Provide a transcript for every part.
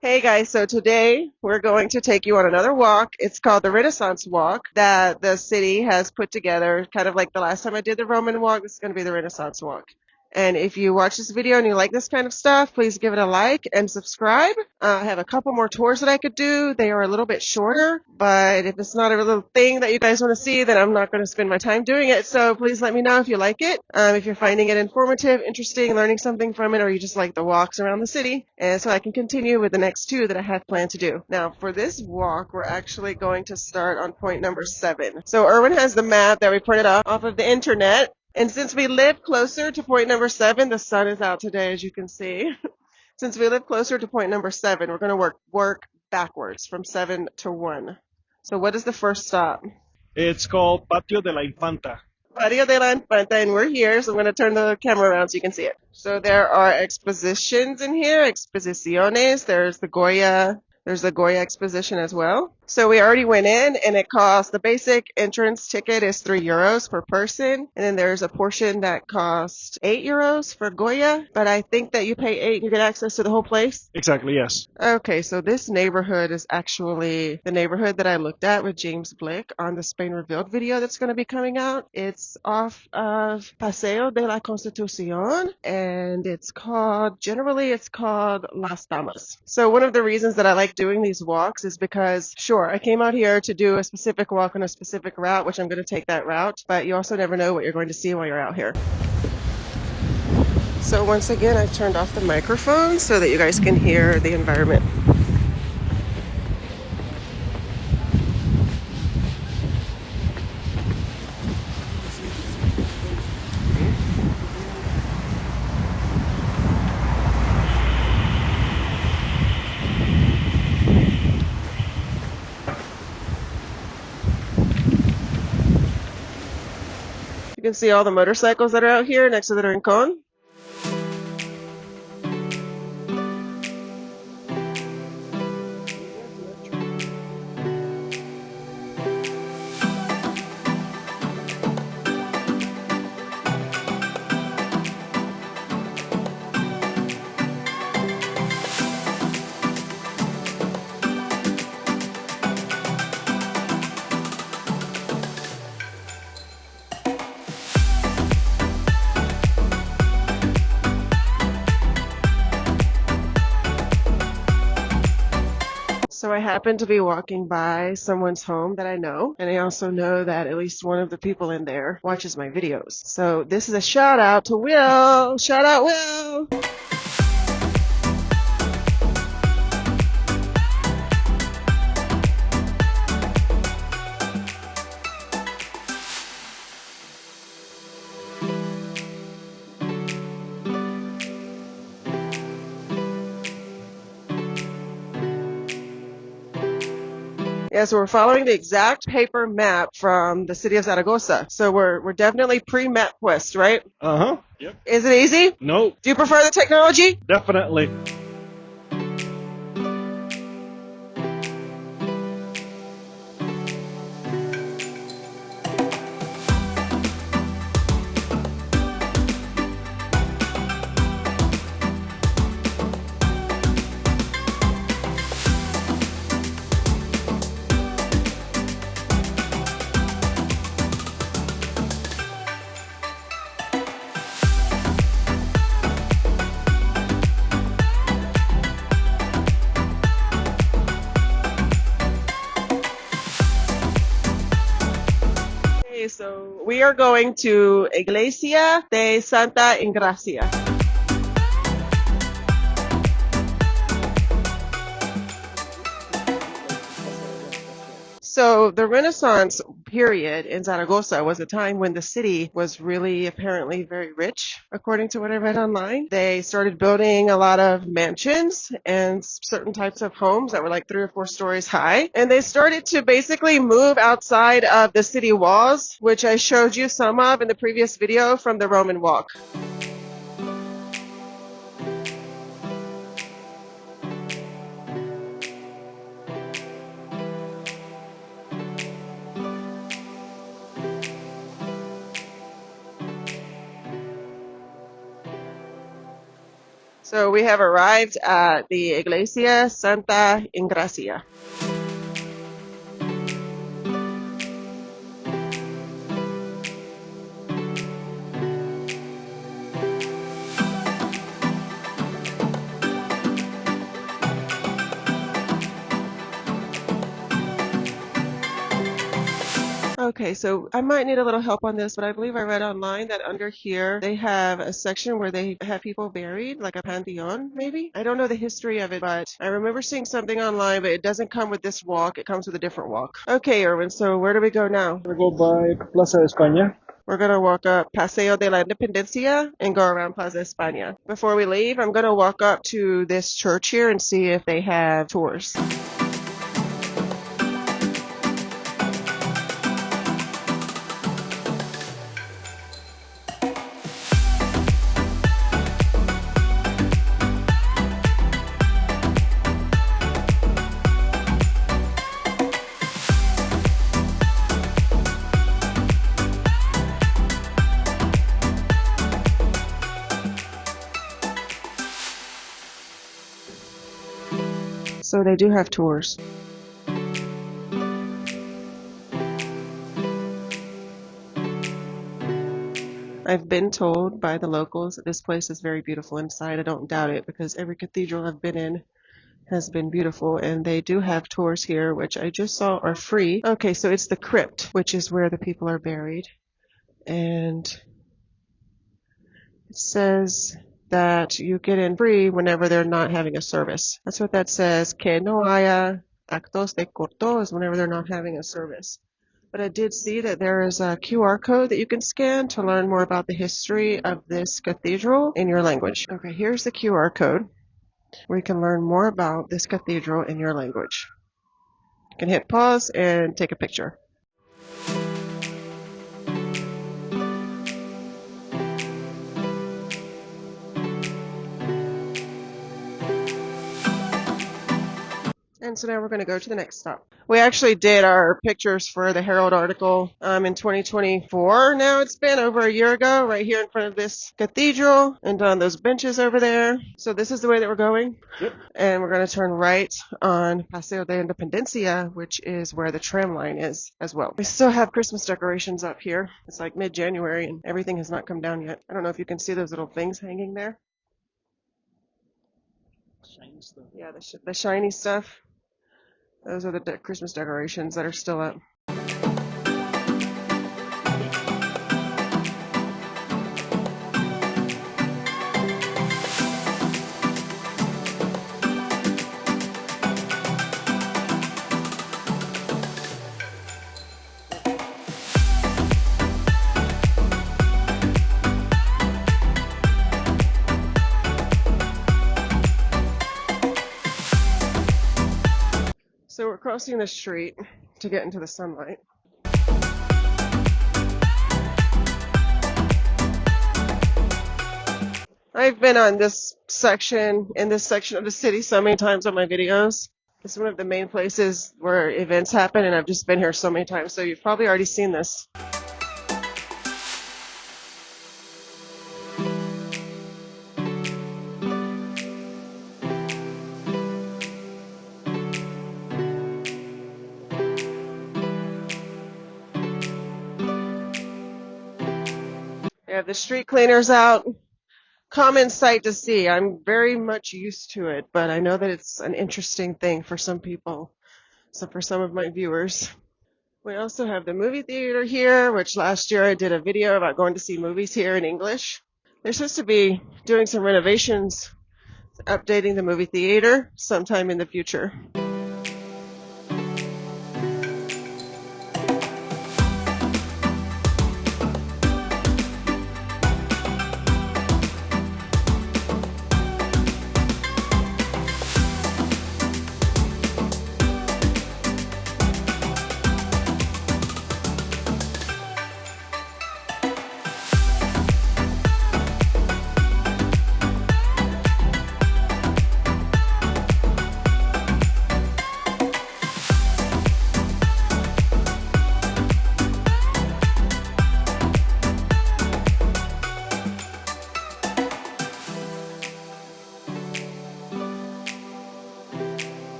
Hey guys, so today we're going to take you on another walk. It's called the Renaissance Walk that the city has put together, kind of like the last time I did the Roman walk. This is going to be the Renaissance Walk. And if you watch this video and you like this kind of stuff, please give it a like and subscribe. I have a couple more tours that I could do. They are a little bit shorter, but if it's not a little thing that you guys want to see, then I'm not going to spend my time doing it. So please let me know if you like it, if you're finding it informative, interesting, learning something from it, or you just like the walks around the city. And so I can continue with the next two that I have planned to do. Now, for this walk, we're actually going to start on point number 7. So Erwin has the map that we printed off of the internet. And since we live closer to point number 7, the sun is out today, as you can see. Since we live closer to point number 7, we're going to work backwards from 7 to 1. So what is the first stop? It's called Patio de la Infanta. Patio de la Infanta, and we're here, so I'm going to turn the camera around so you can see it. So there are expositions in here, exposiciones. There's the Goya exposition as well. So we already went in, and it costs, the basic entrance ticket is €3 per person, and then there's a portion that costs €8 for Goya, but I think that you pay 8 and you get access to the whole place. Exactly, yes. Okay, so this neighborhood is actually the neighborhood that I looked at with James Blick on the Spain Revealed video that's going to be coming out. It's off of Paseo de la Constitucion, and generally it's called Las Damas. So one of the reasons that I like doing these walks is because, sure, I came out here to do a specific walk on a specific route, which I'm going to take that route, but you also never know what you're going to see while you're out here. So once again, I've turned off the microphone so that you guys can hear the environment. You can see all the motorcycles that are out here next to the Rincon. So I happen to be walking by someone's home that I know, and I also know that at least one of the people in there watches my videos. So this is a shout out to Will. Shout out Will. Yeah, so we're following the exact paper map from the city of Zaragoza. So we're definitely pre-MapQuest, right? Uh-huh. Yep. Is it easy? No, Do you prefer the technology? definitely. So we are going to Iglesia de Santa Engracia. So the Renaissance period in Zaragoza was a time when the city was really apparently very rich, according to what I read online. They started building a lot of mansions and certain types of homes that were like 3 or 4 stories high. And they started to basically move outside of the city walls, which I showed you some of in the previous video from the Roman walk. So we have arrived at the Iglesia Santa Engracia. Okay, so I might need a little help on this, but I believe I read online that under here they have a section where they have people buried, like a pantheon, maybe? I don't know the history of it, but I remember seeing something online, but it doesn't come with this walk. It comes with a different walk. Okay, Erwin, so where do we go now? We go by Plaza de España. We're going to walk up Paseo de la Independencia and go around Plaza España. Before we leave, I'm going to walk up to this church here and see if they have tours. So they do have tours. I've been told by the locals that this place is very beautiful inside. I don't doubt it because every cathedral I've been in has been beautiful, and they do have tours here, which I just saw are free. Okay, so it's the crypt, which is where the people are buried. And it says that you get in free whenever they're not having a service. That's what that says. Que no haya actos de culto is whenever they're not having a service. But I did see that there is a QR code that you can scan to learn more about the history of this cathedral in your language. Okay, here's the QR code where you can learn more about this cathedral in your language. You can hit pause and take a picture. And so now we're going to go to the next stop. We actually did our pictures for the Herald article in 2024. Now it's been over a year ago, right here in front of this cathedral and on those benches over there. So this is the way that we're going. Yep. And we're going to turn right on Paseo de Independencia, which is where the tram line is as well. We still have Christmas decorations up here. It's like mid-January and everything has not come down yet. I don't know if you can see those little things hanging there. Shiny stuff. Yeah, the shiny stuff. Those are the Christmas decorations that are still up. So we're crossing the street to get into the sunlight. I've been on this section, in this section of the city so many times on my videos. It's one of the main places where events happen, and I've just been here so many times, so you've probably already seen this. They have the street cleaners out. Common sight to see. I'm very much used to it, but I know that it's an interesting thing for some people. So for some of my viewers. We also have the movie theater here, which last year I did a video about going to see movies here in English. They're supposed to be doing some renovations, updating the movie theater sometime in the future.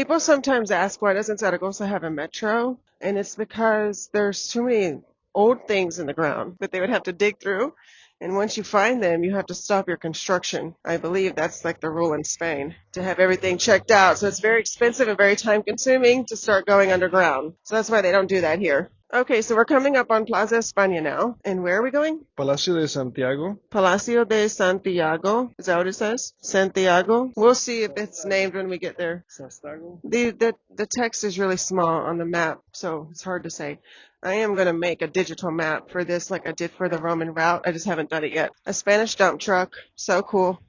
People sometimes ask why doesn't Zaragoza have a metro? And it's because there's too many old things in the ground that they would have to dig through. And once you find them, you have to stop your construction. I believe that's like the rule in Spain, to have everything checked out. So it's very expensive and very time consuming to start going underground. So that's why they don't do that here. Okay, so we're coming up on Plaza España now. And where are we going? Palacio de Santiago. Palacio de Santiago. Is that what it says? Santiago. We'll see if it's named when we get there. Sastago. The text is really small on the map, so it's hard to say. I am going to make a digital map for this like I did for the Roman route. I just haven't done it yet. A Spanish dump truck. So cool.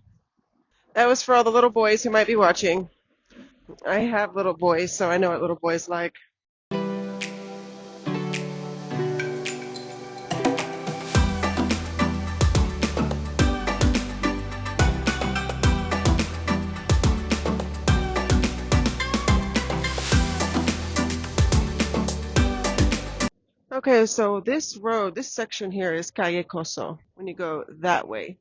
That was for all the little boys who might be watching. I have little boys, so I know what little boys like. Okay, so this road, this section here is Calle Coso. When you go that way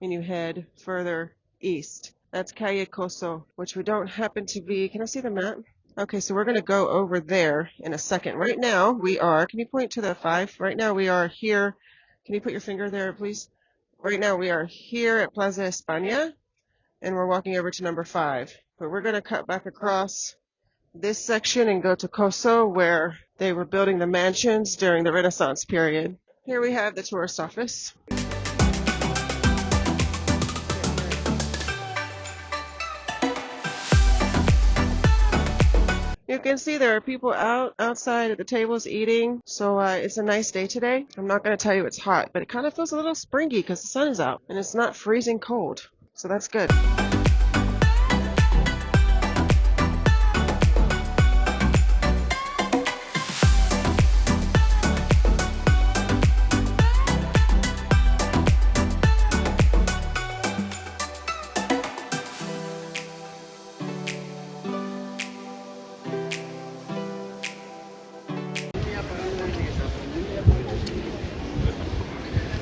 and you head further east, that's Calle Coso, which we don't happen to be. Can I see the map? Okay, so we're going to go over there in a second. Right now we are, can you point to the 5? Right now we are here. Can you put your finger there, please? Right now we are here at Plaza España, and we're walking over to number 5. But we're going to cut back across this section and go to Coso, where they were building the mansions during the Renaissance period. Here we have the tourist office. You can see there are people outside at the tables eating, so it's a nice day today. I'm not going to tell you it's hot, but it kind of feels a little springy because the sun is out and it's not freezing cold, so that's good.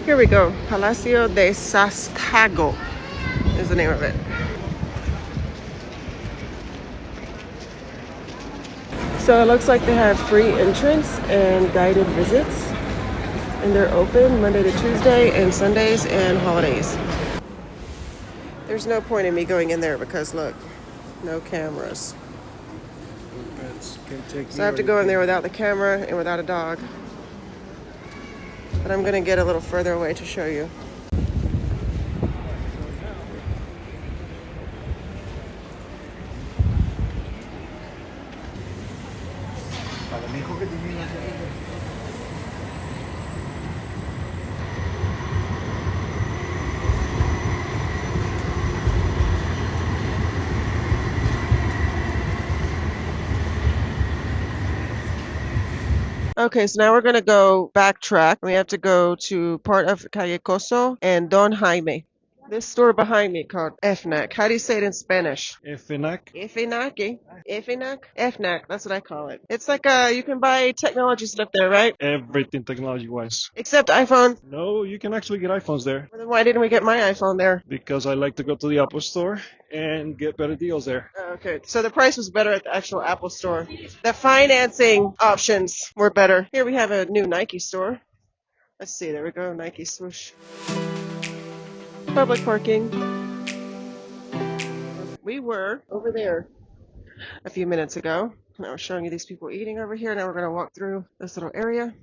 Here we go. Palacio de Sastago is the name of it. So it looks like they have free entrance and guided visits. And they're open Monday to Tuesday and Sundays and holidays. There's no point in me going in there because look, no cameras. So I have to go in there without the camera and without a dog. But I'm going to get a little further away to show you. Okay, so now we're going to go backtrack. We have to go to part of Calle Coso and Don Jaime. This store behind me called FNAC. How do you say it in Spanish? FNAC. FNAC. FNAC? FNAC, that's what I call it. It's like you can buy technology stuff there, right? Everything technology-wise. Except iPhone. No, you can actually get iPhones there. Well, then why didn't we get my iPhone there? Because I like to go to the Apple Store and get better deals there. Okay, so the price was better at the actual Apple Store. The financing options were better. Here we have a new Nike store. Let's see, there we go, Nike swoosh. Public parking. We were over there a few minutes ago. And I was showing you these people eating over here. Now we're going to walk through this little area.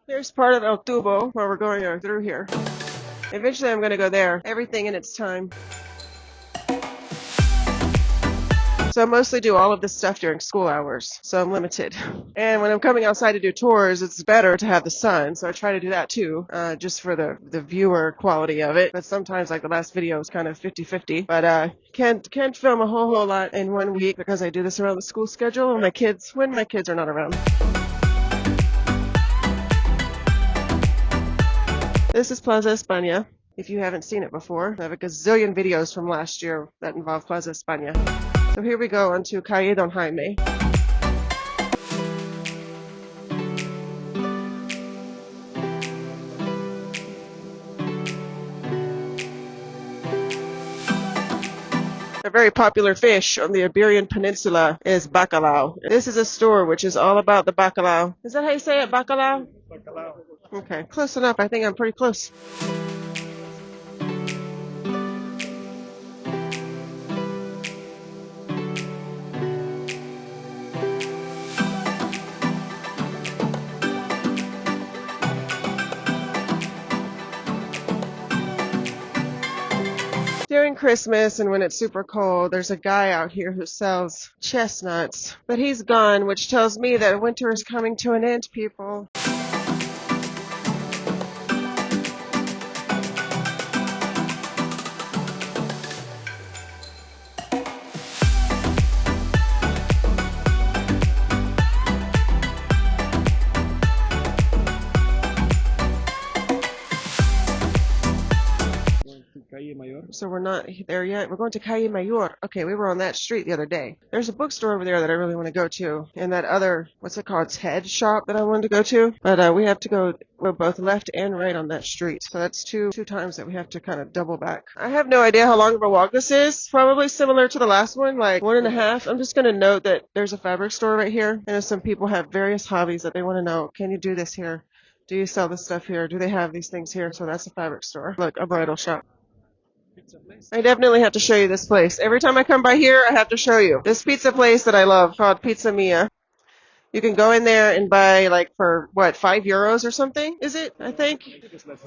Here's part of El Tubo where we're going through here. Eventually I'm going to go there. Everything in its time. So I mostly do all of this stuff during school hours, so I'm limited. And when I'm coming outside to do tours, it's better to have the sun, so I try to do that too, just for the viewer quality of it. But sometimes, like the last video, is kind of 50-50. But can't film a whole lot in 1 week because I do this around the school schedule when my kids are not around. This is Plaza España. if you haven't seen it before. I have a gazillion videos from last year that involve Plaza España. So here we go onto Calle Don Jaime. A very popular fish on the Iberian Peninsula is bacalao. This is a store which is all about the bacalao. Is that how you say it, bacalao? Bacalao. Okay, close enough. I think I'm pretty close. During Christmas and when it's super cold, there's a guy out here who sells chestnuts, but he's gone, which tells me that winter is coming to an end, people. Calle Mayor. So we're not there yet. We're going to Calle Mayor. Okay, we were on that street the other day. There's a bookstore over there that I really want to go to, and that other, what's it called, Ted shop that I wanted to go to. But we have to go, we're both left and right on that street. So that's two times that we have to kind of double back. I have no idea how long of a walk this is. Probably similar to the last one, like 1.5. I'm just going to note that there's a fabric store right here. And some people have various hobbies that they want to know. Can you do this here? Do you sell this stuff here? Do they have these things here? So that's a fabric store. Look, a bridal shop. I definitely have to show you this place. Every time I come by here, I have to show you. This pizza place that I love called Pizza Mia. You can go in there and buy like for what, €5 or something? Is it? I think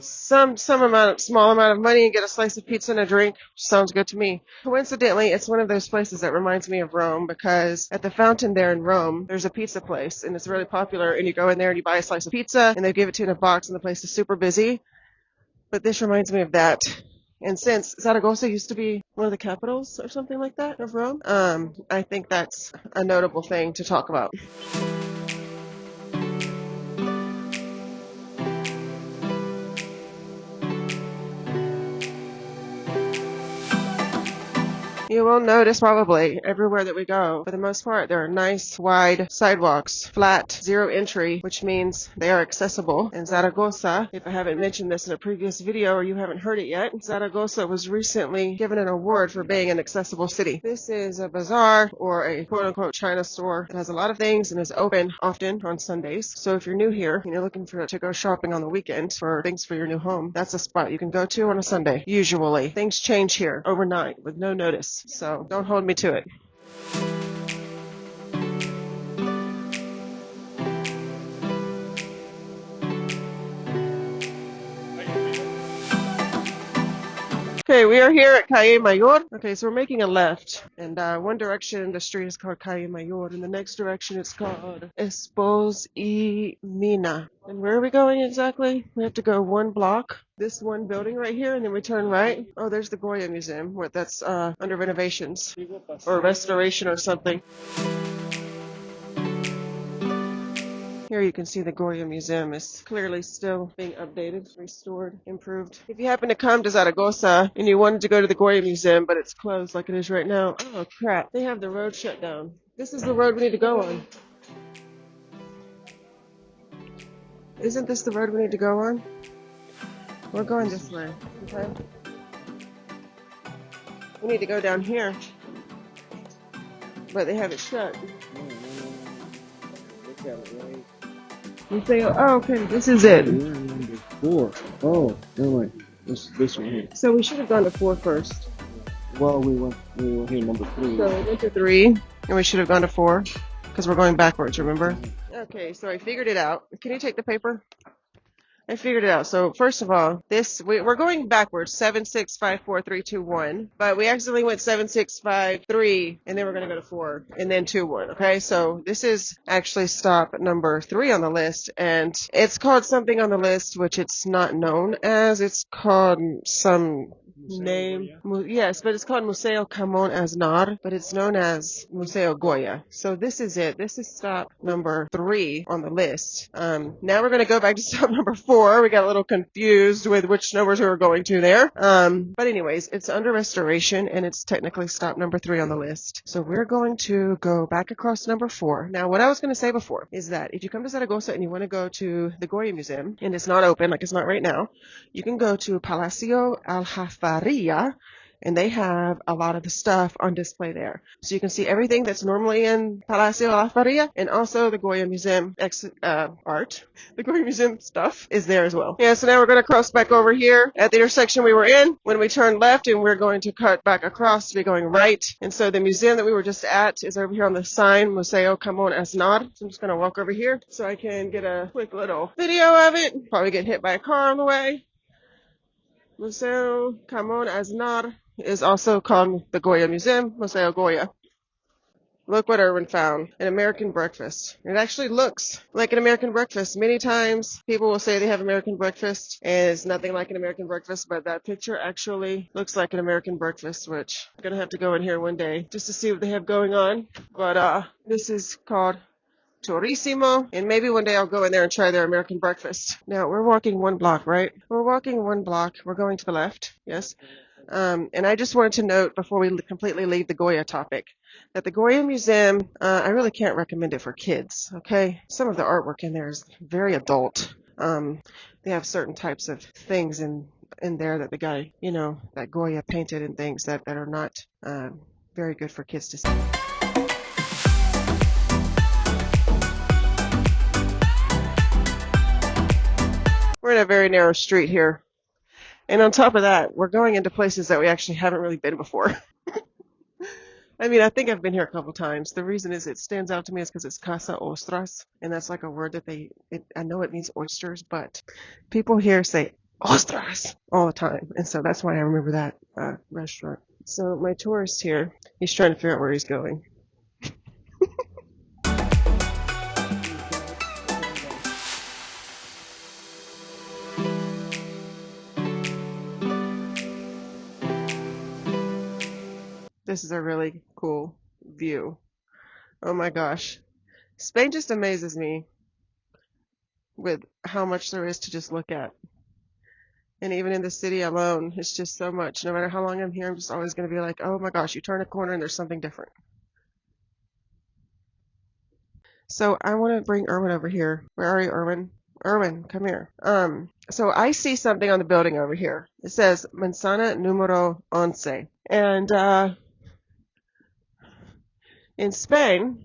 some small amount of money and get a slice of pizza and a drink. Sounds good to me. Coincidentally, it's one of those places that reminds me of Rome because at the fountain there in Rome, there's a pizza place and it's really popular. And you go in there and you buy a slice of pizza and they give it to you in a box and the place is super busy. But this reminds me of that. And since Zaragoza used to be one of the capitals or something like that of Rome, I think that's a notable thing to talk about. You will notice probably everywhere that we go, for the most part, there are nice, wide sidewalks, flat, zero entry, which means they are accessible. In Zaragoza, if I haven't mentioned this in a previous video or you haven't heard it yet, Zaragoza was recently given an award for being an accessible city. This is a bazaar or a quote-unquote China store. It has a lot of things and is open often on Sundays. So if you're new here and you're looking to go shopping on the weekend for things for your new home, that's a spot you can go to on a Sunday. Usually. Things change here overnight with no notice. So don't hold me to it. Okay, we are here at Calle Mayor. Okay, so we're making a left. And one direction, the street is called Calle Mayor. And the next direction, it's called Espos y Mina. And where are we going exactly? We have to go one block. This one building right here, and then we turn right. Oh, there's the Goya Museum, that's under renovations or restoration or something. Here you can see the Goya Museum is clearly still being updated, restored, improved. If you happen to come to Zaragoza and you wanted to go to the Goya Museum, but it's closed like it is right now, oh crap, they have the road shut down. This is the road we need to go on. Isn't this the road we need to go on? We're going this way, okay? We need to go down here, but they have it shut. Look at it, right? You say, oh, okay, this is it. We're in number 4. Oh, never mind. This one here. So we should have gone to 4 first. Well, we went here number 3. So we went to 3, and we should have gone to 4, because we're going backwards, remember? Okay, so I figured it out. Can you take the paper? I figured it out. So first of all, we're going backwards, 7, 6, 5, 4, 3, 2, 1. But we accidentally went 7, 6, 5, 3, and then we're going to go to 4, and then 2, 1. Okay, so this is actually stop number 3 on the list, and it's called something on the list which it's not known as. It's called some name. Yes, but it's called Museo Camon Aznar, but it's known as Museo Goya. So this is it. This is stop number 3 on the list. Now we're going to go back to stop number 4. We got a little confused with which numbers we were going to there. But anyways, it's under restoration and it's technically stop number 3 on the list. So we're going to go back across number 4. Now, what I was going to say before is that if you come to Zaragoza and you want to go to the Goya Museum and it's not open, like it's not right now, you can go to Palacio Aljaferia, and they have a lot of the stuff on display there. So you can see everything that's normally in Palacio Aljaferia, and also the Goya Museum art. The Goya Museum stuff is there as well. Yeah, so now we're going to cross back over here at the intersection we were in when we turned left, and we're going to cut back across to be going right. And so the museum that we were just at is over here on the sign, Museo Camon Aznar. So I'm just going to walk over here so I can get a quick little video of it. Probably get hit by a car on the way. Museo Camon Aznar is also called the Goya Museum, Museo Goya. Look what Erwin found, an American breakfast. It actually looks like an American breakfast. Many times people will say they have American breakfast and it's nothing like an American breakfast, but that picture actually looks like an American breakfast, which I'm going to have to go in here one day just to see what they have going on. But this is called Torissimo, and maybe one day I'll go in there and try their American breakfast. Now, we're walking 1 block, right? We're walking 1 block. We're going to the left, yes. And I just wanted to note before we completely leave the Goya topic that the Goya Museum, I really can't recommend it for kids, okay? Some of the artwork in there is very adult. They have certain types of things in there that the guy, that Goya painted and things that are not very good for kids to see. We're in a very narrow street here. And on top of that, we're going into places that we actually haven't really been before. I mean, I think I've been here a couple times. The reason is it stands out to me is because it's Casa Ostras, and that's like a word that I know it means oysters, but people here say ostras all the time. And so that's why I remember that restaurant. So my tourist here, he's trying to figure out where he's going. This is a really cool view. Oh my gosh. Spain just amazes me with how much there is to just look at. And even in the city alone, it's just so much. No matter how long I'm here, I'm just always going to be like, oh my gosh, you turn a corner and there's something different. So I want to bring Erwin over here. Where are you, Erwin? Erwin, come here. So I see something on the building over here. It says Manzana Número 11. And in Spain,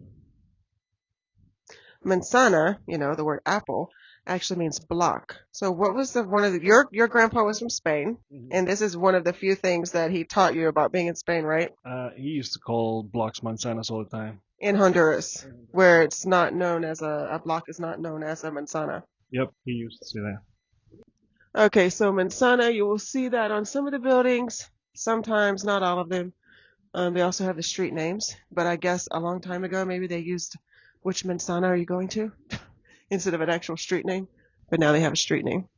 manzana, the word apple, actually means block. So what was your grandpa was from Spain, and this is one of the few things that he taught you about being in Spain, right? He used to call blocks manzanas all the time. In Honduras, where it's not known as a block is not known as a manzana. Yep, he used to say that. Okay, so manzana, you will see that on some of the buildings, sometimes, not all of them. They also have the street names, but I guess a long time ago, maybe they used which manzana are you going to instead of an actual street name, but now they have a street name.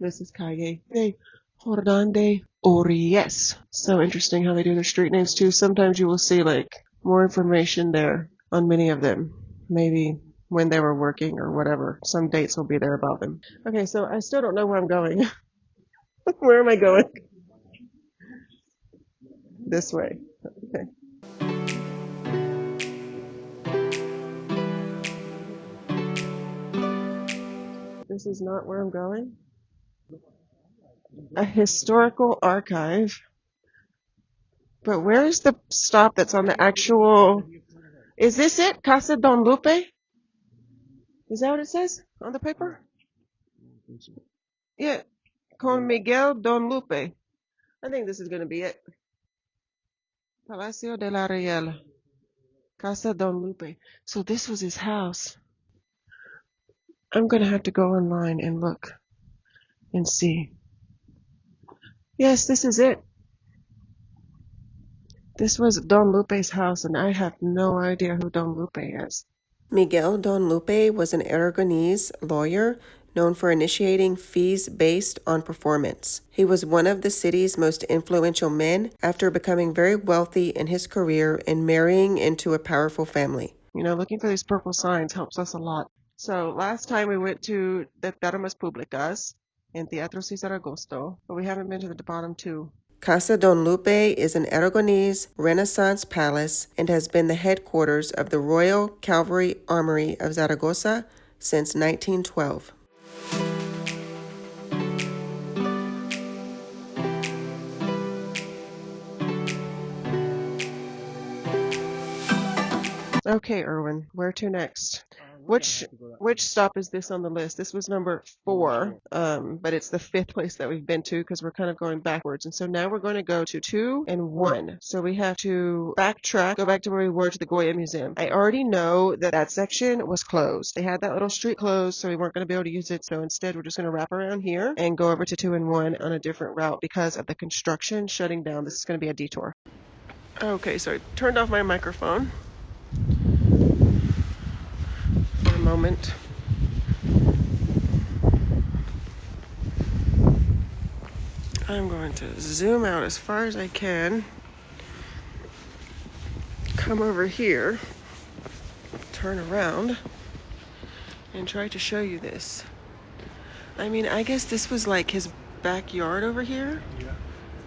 This is Calle de Jordán de Ories. So interesting how they do their street names too. Sometimes you will see like more information there on many of them, maybe when they were working or whatever. Some dates will be there about them. Okay, so I still don't know where I'm going. Where am I going? This way. Okay. This is not where I'm going. A historical archive. But where is the stop that's on the actual... Is this it? Casa de Don Lope? Is that what it says on the paper? Yeah. Con Miguel Don Lope. I think this is going to be it. Palacio de la Riel. Casa Don Lope. So this was his house. I'm going to have to go online and look and see. Yes, this is it. This was Don Lupe's house, and I have no idea who Don Lupe is. Miguel Don Lupe was an Aragonese lawyer known for initiating fees based on performance. He was one of the city's most influential men after becoming very wealthy in his career and marrying into a powerful family. You know, looking for these purple signs helps us a lot. So last time we went to the Termas Públicas in Teatro Zaragoza, but we haven't been to the bottom two. Casa de Don Lope is an Aragonese Renaissance palace and has been the headquarters of the Royal Cavalry Armory of Zaragoza since 1912. Okay, Erwin, where to next? Which stop is this on the list? This was number 4, but it's the 5th place that we've been to because we're kind of going backwards. And so now we're going to go to 2 and 1. So we have to backtrack, go back to where we were to the Goya Museum. I already know that that section was closed. They had that little street closed, so we weren't going to be able to use it. So instead, we're just going to wrap around here and go over to 2 and 1 on a different route because of the construction shutting down. This is going to be a detour. Okay, so I turned off my microphone for a moment. I'm going to zoom out as far as I can, come over here, turn around, and try to show you this. I mean, I guess this was like his backyard over here,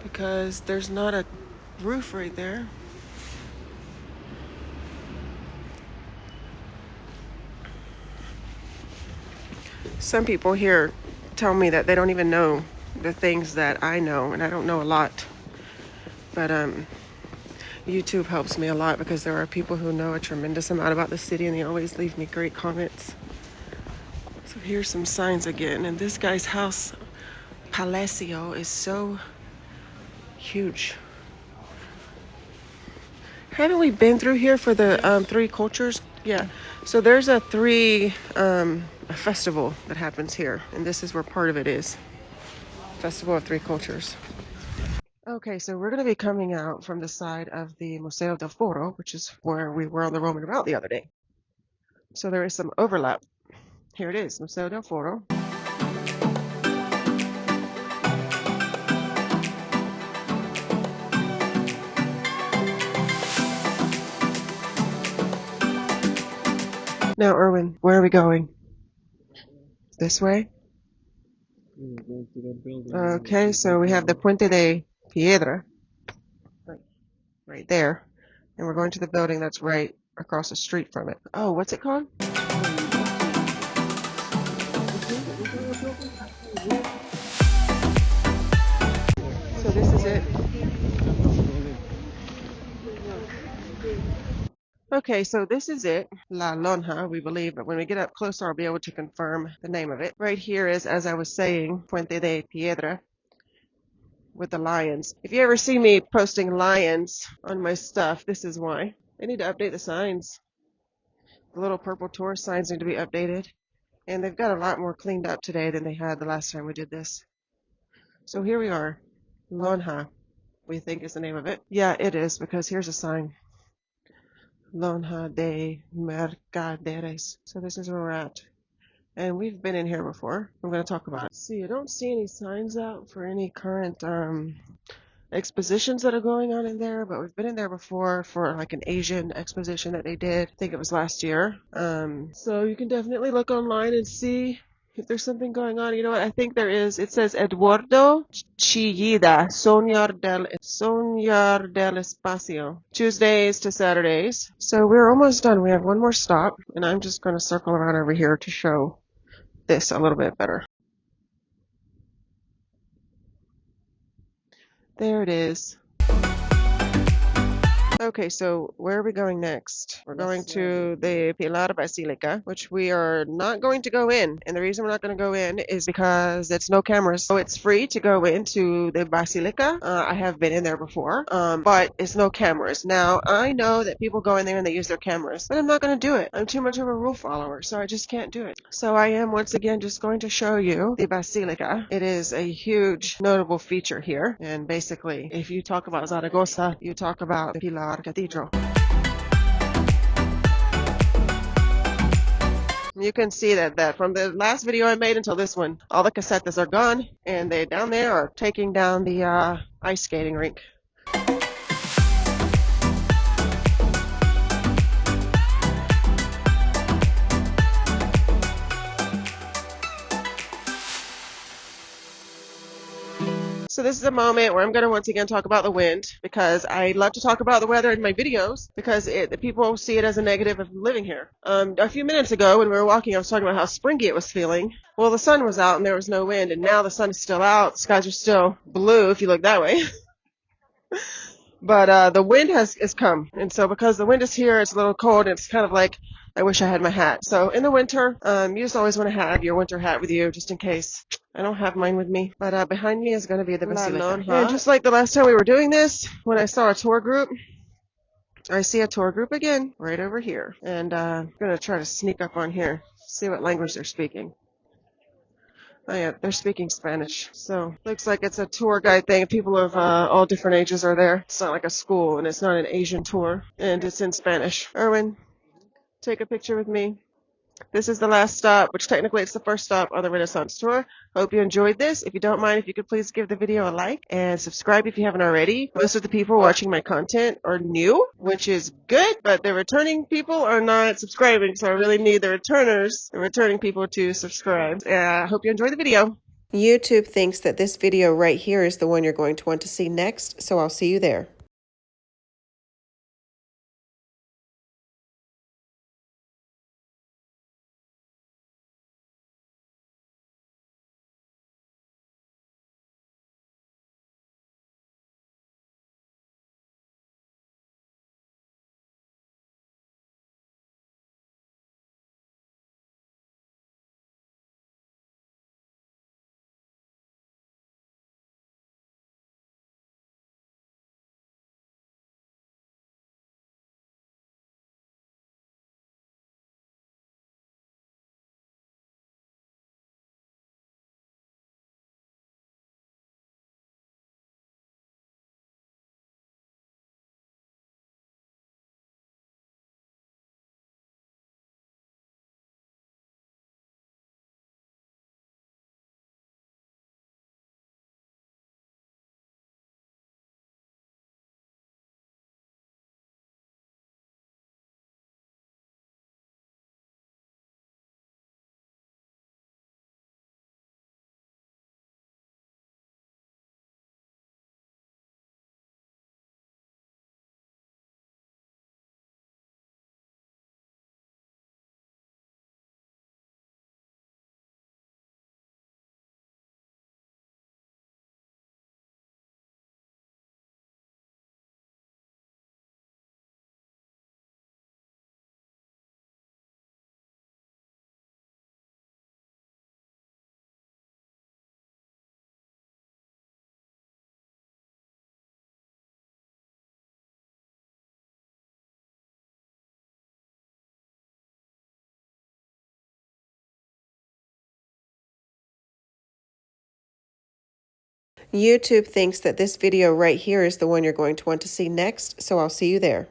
because there's not a roof right there. Some people here tell me that they don't even know the things that I know, and I don't know a lot. But YouTube helps me a lot because there are people who know a tremendous amount about the city, and they always leave me great comments. So here's some signs again, and this guy's house, Palacio, is so huge. Haven't we been through here for the 3 cultures? Yeah. So there's a festival that happens here, and this is where part of it is. Festival of 3 cultures. Okay, so we're going to be coming out from the side of the Museo del Foro, which is where we were on the Roman route the other day. So there is some overlap. Here it is, Museo del Foro. Now, Erwin, where are we going? This way? Okay, so we have the Puente de Piedra right there, and we're going to the building that's right across the street from it. Oh, what's it called? So this is it. Okay, so this is it, La Lonja, we believe, but when we get up closer, I'll be able to confirm the name of it. Right here is, as I was saying, Puente de Piedra with the lions. If you ever see me posting lions on my stuff, this is why. They need to update the signs. The little purple tourist signs need to be updated, and they've got a lot more cleaned up today than they had the last time we did this. So here we are, Lonja, we think is the name of it. Yeah, it is, because here's a sign. Lonja de Mercaderes. So this is where we're at. And we've been in here before. I'm going to talk about it. See, I don't see any signs out for any current expositions that are going on in there, but we've been in there before for like an Asian exposition that they did. I think it was last year. So you can definitely look online and see if there's something going on. You know what? I think there is. It says Eduardo Chillida, Soñar del Espacio, Tuesdays to Saturdays. So we're almost done. We have one more stop, and I'm just going to circle around over here to show this a little bit better. There it is. Okay, so where are we going next? We're going to the Pilar Basilica, which we are not going to go in. And the reason we're not going to go in is because it's no cameras. So it's free to go into the Basilica. I have been in there before, but it's no cameras. Now, I know that people go in there and they use their cameras, but I'm not going to do it. I'm too much of a rule follower, so I just can't do it. So I am, once again, just going to show you the Basilica. It is a huge, notable feature here. And basically, if you talk about Zaragoza, you talk about the Pilar Cathedral. You can see that from the last video I made until this one, all the casetas are gone, and they down there are taking down the ice skating rink. So this is a moment where I'm going to once again talk about the wind, because I love to talk about the weather in my videos because the people see it as a negative of living here. A few minutes ago when we were walking, I was talking about how springy it was feeling. Well, the sun was out and there was no wind, and now the sun is still out. The skies are still blue if you look that way. But the wind has come, and so because the wind is here, it's a little cold, and it's kind of like I wish I had my hat. So in the winter, you just always want to have your winter hat with you, just in case. I don't have mine with me, but behind me is going to be the Basilica. Lonja. And just like the last time we were doing this, when I saw a tour group, I see a tour group again right over here, and I'm going to try to sneak up on here, see what language they're speaking. Oh yeah, they're speaking Spanish. So looks like it's a tour guide thing. People of all different ages are there. It's not like a school, and it's not an Asian tour, and it's in Spanish. Erwin, take a picture with me. This is the last stop, which technically it's the first stop on the Renaissance tour. Hope you enjoyed this. If you don't mind, if you could please give the video a like and subscribe if you haven't already. Most of the people watching my content are new, which is good, but the returning people are not subscribing, so I really need the returning people to subscribe. I hope you enjoy the video. YouTube thinks that this video right here is the one you're going to want to see next, so I'll see you there. YouTube thinks that this video right here is the one you're going to want to see next, so I'll see you there.